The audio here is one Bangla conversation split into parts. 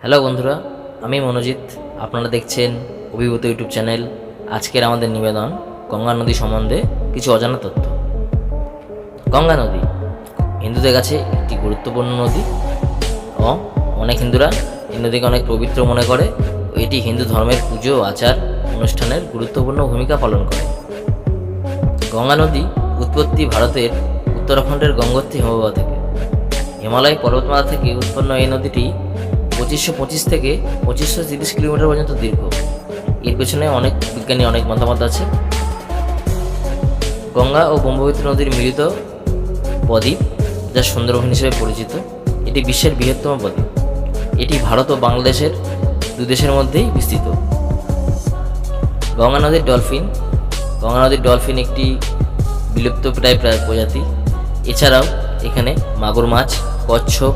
হ্যালো বন্ধুরা, আমি মনোজিৎ। আপনারা দেখছেন অভিভূত ইউটিউব চ্যানেল। আজকের আমাদের নিবেদন গঙ্গা নদী সম্বন্ধে কিছু অজানা তথ্য। গঙ্গা নদী হিন্দুদের কাছে একটি গুরুত্বপূর্ণ নদী ও অনেক হিন্দুরা এই নদীকে অনেক পবিত্র মনে করে। এটি হিন্দু ধর্মের পুজো আচার অনুষ্ঠানের গুরুত্বপূর্ণ ভূমিকা পালন করে। গঙ্গা নদী উৎপত্তি ভারতের উত্তরাখণ্ডের গঙ্গোত্রী হিমবাহ থেকে। হিমালয় পর্বতমালা থেকে উৎপন্ন এই নদীটি 2525 থেকে 2530 কিলোমিটার পর্যন্ত দীর্ঘ। এর পেছনে অনেক বিজ্ঞানী অনেক মতামত আছে। গঙ্গা ও ব্রহ্মপুত্র নদীর মিলিত বদ্বীপ, যা সুন্দরবন হিসেবে পরিচিত, এটি বিশ্বের বৃহত্তম বদ্বীপ। এটি ভারত ও বাংলাদেশের দুদেশের মধ্যেই বিস্তৃত। গঙ্গা নদীর ডলফিন একটি বিলুপ্তপ্রায় প্রজাতি। এছাড়াও এখানে মাগুর মাছ, কচ্ছপ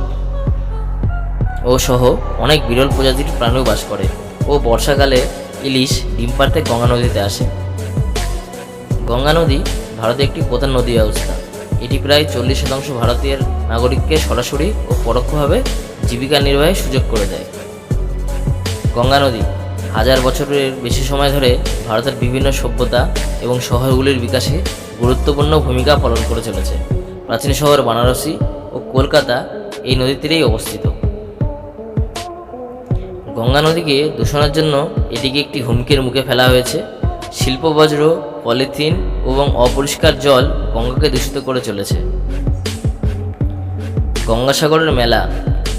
ও সহ অনেক বিরল প্রজাতির প্রাণীও বাস করে ও বর্ষাকালে ইলিশ ডিম পাড়তে গঙ্গা নদীতে আসে। গঙ্গা নদী ভারতের একটি প্রধান নদী ব্যবস্থা। এটি প্রায় 40% ভারতীয় নাগরিককে সরাসরি ও পরোক্ষভাবে জীবিকা নির্বাহের সুযোগ করে দেয়। গঙ্গা নদী হাজার বছরের বেশি সময় ধরে ভারতের বিভিন্ন সভ্যতা এবং শহরগুলির বিকাশে গুরুত্বপূর্ণ ভূমিকা পালন করে চলেছে। প্রাচীন শহর বারাণসী ও কলকাতা এই নদীর তীরেই অবস্থিত। গঙ্গা নদীকে দূষণের জন্য এটিকে একটি হুমকির মুখে ফেলা হয়েছে। শিল্পবজ্র, পলিথিন এবং অপরিষ্কার জল গঙ্গাকে দূষিত করে চলেছে। গঙ্গাসাগরের মেলা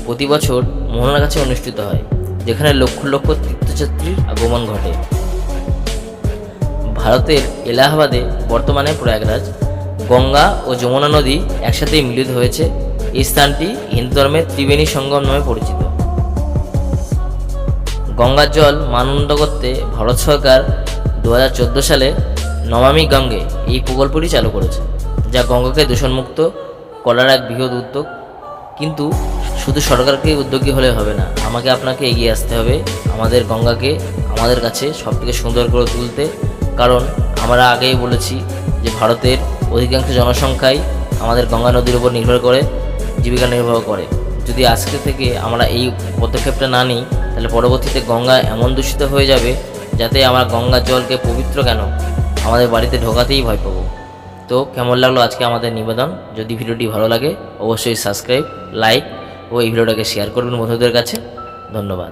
প্রতি বছর মোহনার কাছে অনুষ্ঠিত হয়, যেখানে লক্ষ লক্ষ তীর্থযাত্রীর আগমন ঘটে। ভারতের এলাহাবাদে, বর্তমানে প্রয়াগরাজ, গঙ্গা ও যমুনা নদী একসাথেই মিলিত হয়েছে। এই স্থানটি হিন্দু ধর্মের ত্রিবেণী সঙ্গম নামে পরিচিত। গঙ্গার জল মানদণ্ড করতে ভারত সরকার 2014 সালে নমামি গঙ্গে এই প্রকল্পটি চালু করেছে, যা গঙ্গাকে দূষণমুক্ত করার এক বৃহৎ উদ্যোগ। কিন্তু শুধু সরকারকে উদ্যোগী হলে হবে না, আপনাকে এগিয়ে আসতে হবে আমাদের গঙ্গাকে আমাদের কাছে সবথেকে সুন্দর করে তুলতে। কারণ আমরা আগেই বলেছি যে ভারতের অধিকাংশ জনসংখ্যাই আমাদের গঙ্গা নদীর উপর নির্ভর করে জীবিকা নির্বাহ করে। যদি আজকে থেকে আমরা এই পদক্ষেপটা না নিই, তাহলে পরবর্তীতে গঙ্গা এমন দূষিত হয়ে যাবে যাতে আমরা গঙ্গার জলকে পবিত্র কেন আমাদের বাড়িতে ঢোকাতেই ভয় পাবো। তো কেমন লাগলো আজকে আমাদের নিবেদন? যদি ভিডিওটি ভালো লাগে অবশ্যই সাবস্ক্রাইব, লাইক ও এই ভিডিওটাকে শেয়ার করবেন বন্ধুদের কাছে। ধন্যবাদ।